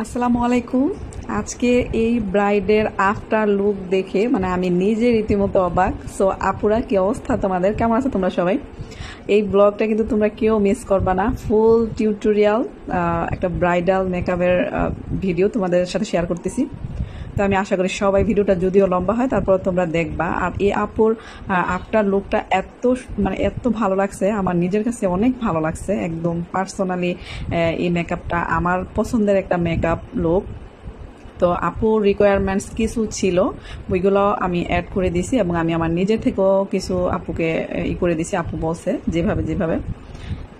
আসসালামু আলাইকুম। আজকে এই ব্রাইডের আফটার লুক দেখে মানে আমি নিজে রীতিমতো অবাক। সো আপুরা, কি অবস্থা তোমাদের? কেমন আছো তোমরা সবাই? এই ব্লগটা কিন্তু তোমরা কেউ মিস করবা না। ফুল টিউটোরিয়াল একটা ব্রাইডাল মেকআপের ভিডিও তোমাদের সাথে শেয়ার করতেছি। তো আমি আশা করি সবাই ভিডিওটা যদিও লম্বা হয় তারপর তোমরা দেখবা। আর এই আপুর আফটার লুকটা এত ভালো লাগছে, আমার নিজের কাছে অনেক ভালো লাগছে। একদম পার্সোনালি এই মেকআপটা আমার পছন্দের একটা মেকআপ লুক। তো আপুর রিকোয়ারমেন্টস কিছু ছিল, ওইগুলো আমি অ্যাড করে দিছি এবং আমি আমার নিজের থেকেও কিছু আপুকে করে দিছি। আপু বলছে যেভাবে যেভাবে।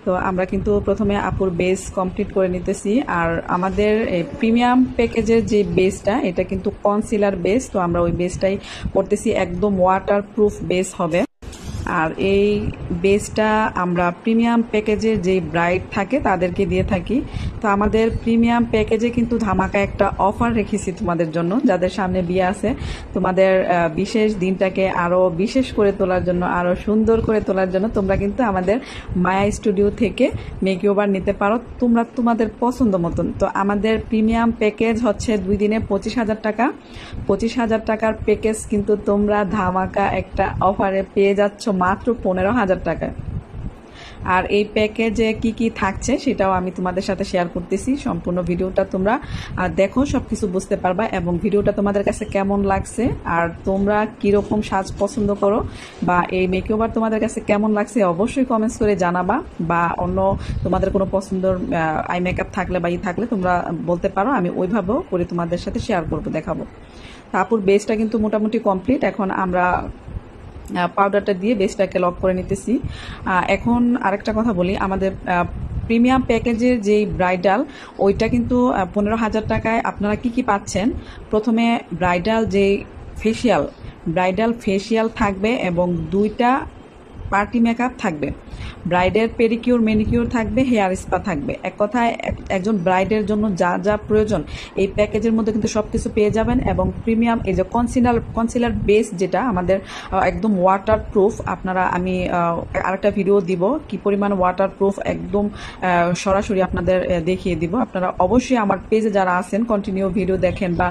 তো আমরা কিন্তু প্রথমে আপুর বেস কমপ্লিট করে নিতেছি। আর আমাদের প্রিমিয়াম প্যাকেজের যে বেসটা, এটা কিন্তু কনসিলার বেস। তো আমরা ওই বেসটাই করতেছি, একদম ওয়াটার প্রুফ বেস হবে। আর এই বেসটা আমরা প্রিমিয়াম প্যাকেজের যে ব্রাইড থাকে তাদেরকে দিয়ে থাকি। তো আমাদের প্রিমিয়াম প্যাকেজে কিন্তু ধামাকা একটা অফার রেখেছি তোমাদের জন্য, যাদের সামনে বিয়ে আছে। তোমাদের বিশেষ দিনটাকে আরো বিশেষ করে তোলার জন্য, আরো সুন্দর করে তোলার জন্য তোমরা কিন্তু আমাদের মায়া স্টুডিও থেকে মেকওভার নিতে পারো তোমরা তোমাদের পছন্দ মতন। তো আমাদের প্রিমিয়াম প্যাকেজ হচ্ছে 2 দিনে 25,000 টাকা। 25,000 টাকার প্যাকেজ কিন্তু তোমরা ধামাকা একটা অফারে পেয়ে যাচ্ছ মাত্র 15,000 টাকায়। আর এই প্যাকেজে কি কি থাকছে সেটাও আমি তোমাদের সাথে শেয়ার করতেছি। সম্পূর্ণ ভিডিওটা তোমরা দেখো, সবকিছু বুঝতে পারবা। এবং ভিডিওটা তোমাদের কাছে কেমন লাগছে, আর তোমরা কিরকম সাজ পছন্দ করো, বা এই মেকওভার তোমাদের কাছে কেমন লাগছে অবশ্যই কমেন্টস করে জানাবা। বা অন্য তোমাদের কোনো পছন্দের আই মেকআপ থাকলে বা থাকলে তোমরা বলতে পারো, আমি ওইভাবেও করে তোমাদের সাথে শেয়ার করবো, দেখাবো। তারপর বেসটা কিন্তু মোটামুটি কমপ্লিট। এখন আমরা পাউডারটা দিয়ে বেসটাকে লক করে নিতেছি। এখন আরেকটা কথা বলি, আমাদের প্রিমিয়াম প্যাকেজের যেই ব্রাইডাল, ওইটা কিন্তু 15,000 টাকায় আপনারা কি কি পাচ্ছেন। প্রথমে ব্রাইডাল ফেসিয়াল থাকবে এবং 2টা পার্টি মেকআপ থাকবে। ব্রাইডের পেডিকিউর ম্যানিকিউর থাকবে, হেয়ার স্পা থাকবে। এক কথায় একজন ব্রাইডের জন্য যা যা প্রয়োজন এই প্যাকেজের মধ্যে কিন্তু সবকিছু পেয়ে যাবেন। এবং প্রিমিয়াম এই যে কনসিলার বেস, যেটা আমাদের একদম ওয়াটার প্রুফ। আমি আরেকটা ভিডিও দিব কি পরিমাণ ওয়াটার প্রুফ, একদম সরাসরি আপনাদের দেখিয়ে দিব। আপনারা অবশ্যই আমার পেজে যারা আছেন কন্টিনিউ ভিডিও দেখেন বা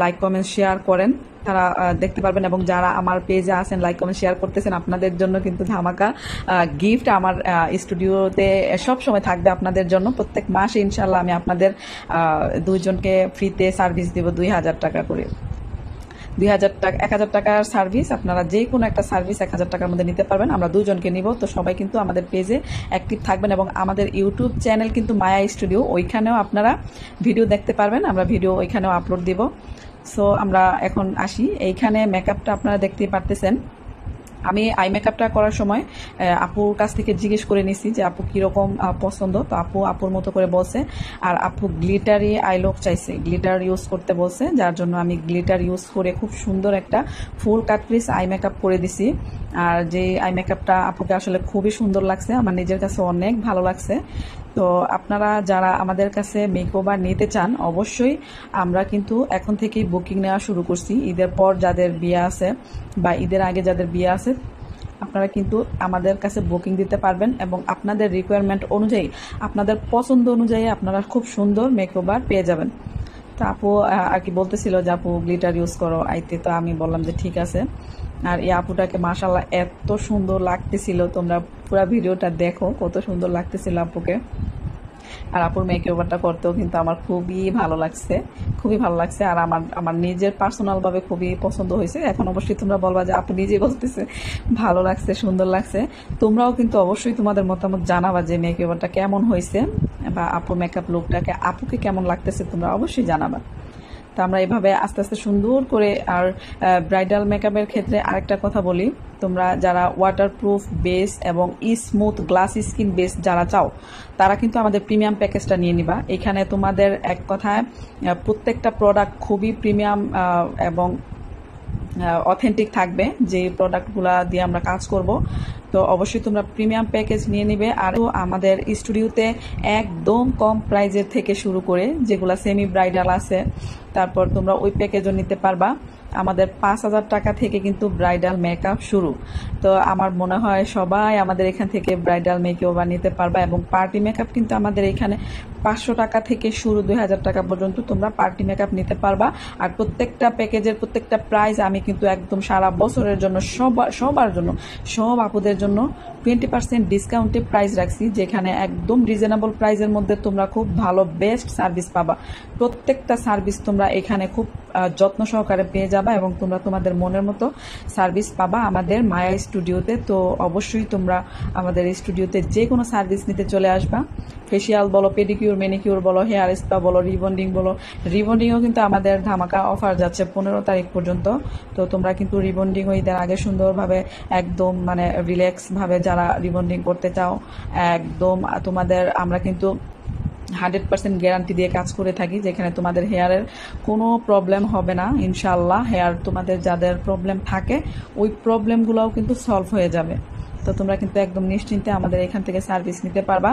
লাইক কমেন্ট শেয়ার করেন, তারা দেখতে পারবেন। এবং যারা আমার পেজে আছেন লাইক কমেন্ট শেয়ার করতেছেন, আপনাদের জন্য কিন্তু ধামাকা গিফট আমার স্টুডিওতে সব সময় থাকবে আপনাদের জন্য। প্রত্যেক মাসে ইনশাল্লাহ আমি আপনাদের 2 জনকে ফ্রিতে সার্ভিস দিব 2,000 টাকা করে। 2,000 টাকা, 1,000 টাকার সার্ভিস, আপনারা যে কোনো একটা সার্ভিস 1,000 টাকার মধ্যে নিতে পারবেন। আমরা 2 জনকে নিব। তো সবাই কিন্তু আমাদের পেজে অ্যাক্টিভ থাকবেন। এবং আমাদের ইউটিউব চ্যানেল কিন্তু মায়া স্টুডিও, ওইখানেও আপনারা ভিডিও দেখতে পারবেন। আমরা ভিডিও ওইখানেও আপলোড দিব। সো আমরা এখন আসি। এইখানে মেকআপটা আপনারা দেখতেই পারতেছেন। আমি আই মেকআপটা করার সময় আপুর কাছ থেকে জিজ্ঞেস করে নিছি যে আপু কিরকম পছন্দ। তো আপুর মতো করে বলছে। আর আপু গ্লিটারি আই লুক চাইছে, গ্লিটার ইউজ করতে বলছে, যার জন্য আমি গ্লিটার ইউজ করে খুব সুন্দর একটা ফুল কাট পিস আই মেকআপ করে দিছি। আর যে আই মেকআপটা আপুকে আসলে খুবই সুন্দর লাগছে, আমার নিজের কাছে অনেক ভালো লাগছে। তো আপনারা যারা আমাদের কাছে মেকওভার নিতে চান, অবশ্যই আমরা কিন্তু এখন থেকেই বুকিং নেওয়া শুরু করছি। ঈদের পর যাদের বিয়ে আছে বা ঈদের আগে যাদের বিয়ে আছে, আপনারা কিন্তু আমাদের কাছে বুকিং দিতে পারবেন। এবং আপনাদের রিকোয়ারমেন্ট অনুযায়ী, আপনাদের পছন্দ অনুযায়ী আপনারা খুব সুন্দর মেকওভার পেয়ে যাবেন। তো আপু আর কি বলতেছিল যে আপু গ্লিটার ইউজ করো আইতে। তো আমি বললাম যে ঠিক আছে। আর এই আপুটাকে মাশাআল্লাহ এত সুন্দর লাগতেছিল, তোমরা পুরো ভিডিওটা দেখো কত সুন্দর লাগতেছিল আপুকে। আর আপুর মেকওভারটা করতেও কিন্তু আমার খুবই ভালো লাগছে, খুবই ভালো লাগছে। আর আমার নিজের পার্সোনাল ভাবে খুবই পছন্দ হয়েছে। এখন অবশ্যই তোমরা বলবা যে আপু নিজেই বলতেছে ভালো লাগছে, সুন্দর লাগছে। তোমরাও কিন্তু অবশ্যই তোমাদের মতামত জানাবা যে মেকওভারটা কেমন হয়েছে, বা আপুর মেকআপ লুকটাকে আপুকে কেমন লাগতেছে তোমরা অবশ্যই জানাবা। তো আমরা এভাবে আস্তে আস্তে সুন্দর করে। আর ব্রাইডাল মেকআপের ক্ষেত্রে আরেকটা কথা বলি, তোমরা যারা ওয়াটারপ্রুফ বেস এবং স্মুথ গ্লাস স্কিন বেস যারা চাও, তারা কিন্তু আমাদের প্রিমিয়াম প্যাকেজটা নিয়ে নিবা। এখানে তোমাদের এক কথায় প্রত্যেকটা প্রোডাক্ট খুবই প্রিমিয়াম এবং অথেন্টিক থাকবে, যে প্রোডাক্টগুলা দিয়ে আমরা কাজ করব। তো অবশ্যই তোমরা প্রিমিয়াম প্যাকেজ নিয়ে নিবে। আর আমাদের স্টুডিওতে একদম কম প্রাইজের থেকে শুরু করে যেগুলা সেমি ব্রাইডাল আছে, তারপর তোমরা ওই প্যাকেজও নিতে পারবা। আমাদের 5,000 টাকা থেকে কিন্তু ব্রাইডাল মেকআপ শুরু। তো আমার মনে হয় সবাই আমাদের এখান থেকে ব্রাইডাল মেকআপ নিতে পারবা, এবং পার্টি মেকআপ কিন্তু আমাদের এখানে 500 টাকা থেকে শুরু 2,000 টাকা পর্যন্ত তোমরা পার্টি মেকআপ নিতে পারবা। আর প্রত্যেকটা প্যাকেজের প্রত্যেকটা প্রাইস আমি কিন্তু একদম সারা বছরের জন্য সবার জন্য, সব আপুদের জন্য 20% ডিসকাউন্টে প্রাইস রাখছি, যেখানে একদম রিজনেবল প্রাইসের মধ্যে তোমরা খুব ভালো বেস্ট সার্ভিস পাবা। প্রত্যেকটা সার্ভিস তোমরা এখানে খুব যত্ন সহকারে পেয়ে যাবা, এবং তোমরা তোমাদের মনের মতো সার্ভিস পাবা আমাদের মায়া স্টুডিওতে। তো অবশ্যই তোমরা আমাদের স্টুডিওতে যে কোনো সার্ভিস নিতে চলে আসবা। ফেসিয়াল বলো, পেডিকিউর, ম্যানিকিউর বলো, হেয়ার স্পা বলো, রিবন্ডিং বলো। রিবন্ডিংও কিন্তু আমাদের ধামাকা অফার যাচ্ছে 15 তারিখ পর্যন্ত। তো তোমরা কিন্তু রিবন্ডিং ঈদের আগে সুন্দরভাবে একদম মানে রিল্যাক্সভাবে যারা রিবন্ডিং করতে চাও, একদম তোমাদের আমরা কিন্তু 100% গ্যারান্টি দিয়ে কাজ করে থাকি, যেখানে তোমাদের হেয়ারের কোনো প্রবলেম হবে না ইনশাল্লাহ। হেয়ার তোমাদের যাদের প্রবলেম থাকে ওই প্রবলেমগুলোও কিন্তু সলভ হয়ে যাবে। তো তোমরা কিন্তু একদম নিশ্চিন্তে আমাদের এখান থেকে সার্ভিস নিতে পারবা,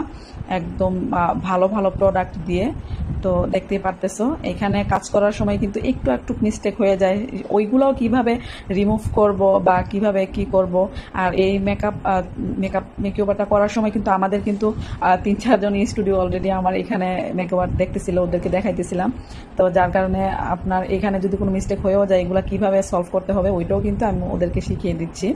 একদম ভালো ভালো প্রোডাক্ট দিয়ে। তো দেখতেই পারতেছো এখানে কাজ করার সময় কিন্তু একটু মিস্টেক হয়ে যায়, ওইগুলোও কিভাবে রিমুভ করব বা কিভাবে কি করব। আর এই মেকওভারটা করার সময় কিন্তু আমাদের কিন্তু 3-4 জন স্টুডিও অলরেডি আমার এখানে মেকওভার দেখতেছিল, ওদেরকে দেখাইতেছিলাম। তো যার কারণে আপনার এখানে যদি কোনো মিস্টেক হয়েও যায়, এগুলো কিভাবে সলভ করতে হবে ওইটাও কিন্তু আমি ওদেরকে শিখিয়ে দিচ্ছি।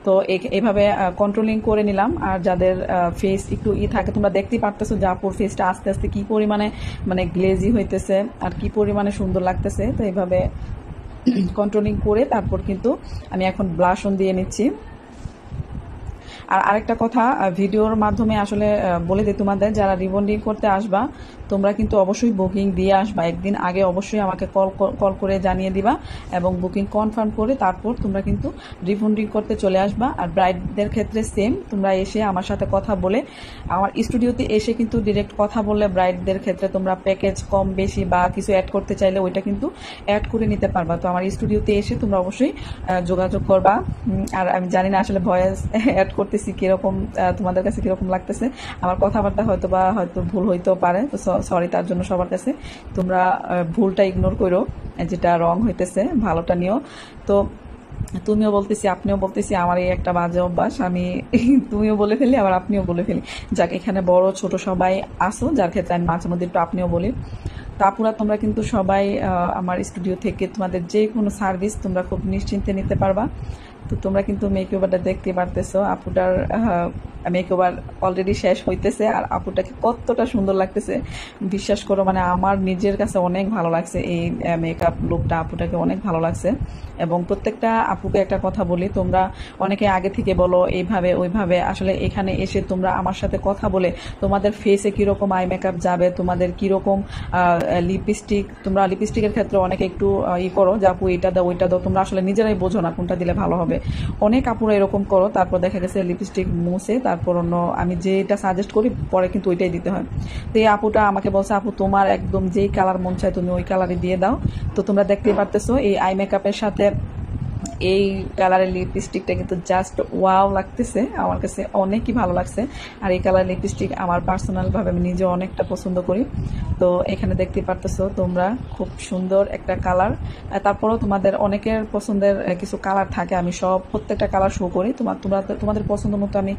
তো এইভাবে কন্ট্রোলিং করে নিলাম। আর যাদের ফেস একটু থাকে, তোমরা দেখতেই পারতেছো যে আপুর ফেসটা আস্তে আস্তে কি পরিমাণে মানে গ্লেজি হইতেছে আর কি পরিমাণে সুন্দর লাগতেছে। তো এইভাবে কন্ট্রোলিং করে তারপর কিন্তু আমি এখন ব্লাশ অন দিয়ে নিচ্ছি। আর আরেকটা কথা ভিডিওর মাধ্যমে আসলে বলে দিই তোমাদের, যারা রিবন্ডিং করতে আসবা তোমরা কিন্তু অবশ্যই বুকিং দিয়ে আসবা। একদিন আগে অবশ্যই আমাকে কল করে জানিয়ে দিবা, এবং বুকিং কনফার্ম করে তারপর তোমরা কিন্তু রিবন্ডিং করতে চলে আসবা। আর ব্রাইডদের ক্ষেত্রে সেম, তোমরা এসে আমার সাথে কথা বলে, আমার স্টুডিওতে এসে কিন্তু ডিরেক্ট কথা বললে ব্রাইডদের ক্ষেত্রে তোমরা প্যাকেজ কম বেশি বা কিছু অ্যাড করতে চাইলে ওইটা কিন্তু অ্যাড করে নিতে পারবা। তো আমার স্টুডিওতে এসে তোমরা অবশ্যই যোগাযোগ করবা। আর আমি জানি না আসলে ভয়েস অ্যাড করতেছি কিরকম, তোমাদের কাছে কিরকম লাগতেছে, আমার কথাবার্তা হয়তো ভুল হইতেও পারে। তো সরি তার জন্য সবার কাছে। তোমরা ভুলটা ইগনোর করো, যেটা রং হইতেছে ভালোটা নিও। তো তুমিও বলতেছি আপনিও বলতেছি, আমার এই একটা বাজে অভ্যাস, আমি তুমিও বলে ফেলি আবার আপনিও বলে ফেলি। যাক, এখানে বড় ছোট সবাই আসো, যার ক্ষেত্রে আমি মাঝে মধ্যে একটু আপনিও বলি। তো আপুরা তোমরা কিন্তু সবাই আমার স্টুডিও থেকে তোমাদের যে কোনো সার্ভিস তোমরা খুব নিশ্চিন্তে নিতে পারবা। তো তোমরা কিন্তু মেকওভারটা দেখতে পারতেছো, আপুটার মেকওভার অলরেডি শেষ হইতেছে। আর আপুটাকে কতটা সুন্দর লাগতেছে বিশ্বাস করো, মানে আমার নিজের কাছে অনেক ভালো লাগছে এই মেকআপ লুকটা, আপুটাকে অনেক ভালো লাগছে। এবং প্রত্যেকটা আপুকে একটা কথা বলি, তোমরা অনেকে আগে থেকে বলো এইভাবে ওইভাবে, আসলে এখানে এসে তোমরা আমার সাথে কথা বলে তোমাদের ফেসে কিরকম আই মেকআপ যাবে, তোমাদের কিরকম লিপস্টিক, তোমরা লিপস্টিকের ক্ষেত্রে অনেকে একটু করো যে আপু এটা দাও ওইটা দাও, তোমরা আসলে নিজেরাই বোঝো না কোনটা দিলে ভালো হবে। অনেক আপুরা এরকম করো, তারপর দেখা গেছে লিপস্টিক মুছে তারপর অন্য আমি যেটা সাজেস্ট করি পরে কিন্তু ওইটাই দিতে হয়। তো এই আপুটা আমাকে বলছে আপু তোমার একদম যেই কালার মন চায় তুমি ওই কালারই দিয়ে দাও। তো তোমরা দেখতেই পারতেছো এই আই মেকআপের সাথে এই কালারের লিপস্টিকটা কিন্তু জাস্ট ওয়াও লাগতেছে, আমার কাছে অনেকই ভালো লাগছে। আর এই কালার লিপস্টিক আমার পার্সোনালভাবে আমি নিজে অনেকটা পছন্দ করি। তো এখানে দেখতে পারতেছো তোমরা খুব সুন্দর একটা কালার। তারপরও তোমাদের অনেকের পছন্দের কিছু কালার থাকে, আমি প্রত্যেকটা কালার শো করি, তোমাদের পছন্দ মতো আমি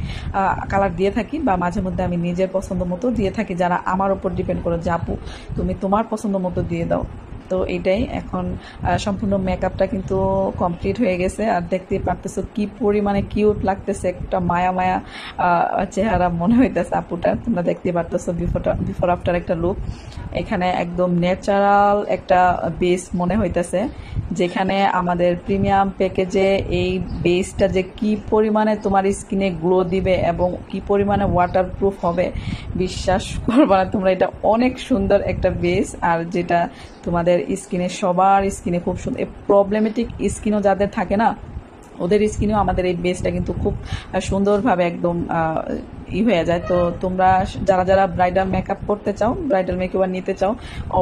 কালার দিয়ে থাকি, বা মাঝে মধ্যে আমি নিজের পছন্দ মতো দিয়ে থাকি, যারা আমার উপর ডিপেন্ড করে যে আপু তুমি তোমার পছন্দ মতো দিয়ে দাও। তো এইটাই এখন সম্পূর্ণ মেকআপটা কিন্তু কমপ্লিট হয়ে গেছে। আর দেখতেই পারতেছো কি পরিমাণে কিউট লাগতেছে, একটা মায়া মায়া চেহারা মনে হইতেছে আপুটার। তোমরা দেখতেই পারতেছো বিফোর আফটার একটা লুক। এখানে একদম ন্যাচারাল একটা বেস মনে হইতেছে, যেখানে আমাদের প্রিমিয়াম প্যাকেজে এই বেসটা যে কি পরিমাণে তোমার স্কিনে গ্লো দিবে এবং কি পরিমাণে ওয়াটারপ্রুফ হবে বিশ্বাস করবা না তোমরা, এটা অনেক সুন্দর একটা বেস। আর যেটা তোমাদের সবার স্কিনে খুব সুন্দর, প্রবলেমেটিক স্কিনও যাদের থাকে না ওদের স্কিনেও আমাদের এই বেসটা কিন্তু খুব সুন্দরভাবে একদম হয়ে যায়। তো তোমরা যারা যারা ব্রাইডাল মেকআপ করতে চাও, ব্রাইডাল মেকওভার নিতে চাও,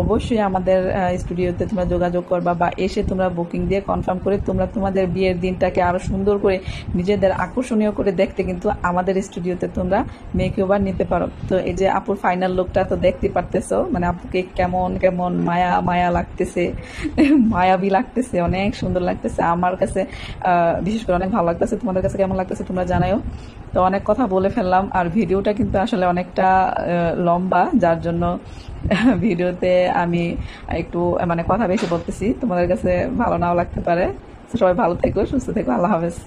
অবশ্যই আমাদের স্টুডিওতে তোমরা যোগাযোগ করবা বা এসে তোমরা বুকিং দিয়ে কনফার্ম করে তোমরা তোমাদের বিয়ের দিনটাকে আরো সুন্দর করে নিজেদের আকর্ষণীয় করে দেখতে কিন্তু আমাদের স্টুডিওতে তোমরা মেকওভার নিতে পারো। তো এই যে আপুর ফাইনাল লুকটা তো দেখতে পারতেছো, মানে আপুকে কেমন কেমন মায়া মায়া লাগতেছে, মায়াবী লাগতেছে, অনেক সুন্দর লাগতেছে আমার কাছে। বিশেষ করে অনেক ভালো লাগতেছে। তোমাদের কাছে কেমন লাগতেছে তোমরা জানাও। তো অনেক কথা বলে ফেললাম, আর ভিডিওটা কিন্তু আসলে অনেকটা লম্বা, যার জন্য ভিডিওতে আমি একটু মানে কথা বেশি বলতেছি, তোমাদের কাছে ভালো নাও লাগতে পারে। সবাই ভালো থেকো, সুস্থ থেকো, আল্লাহ হাফেজ।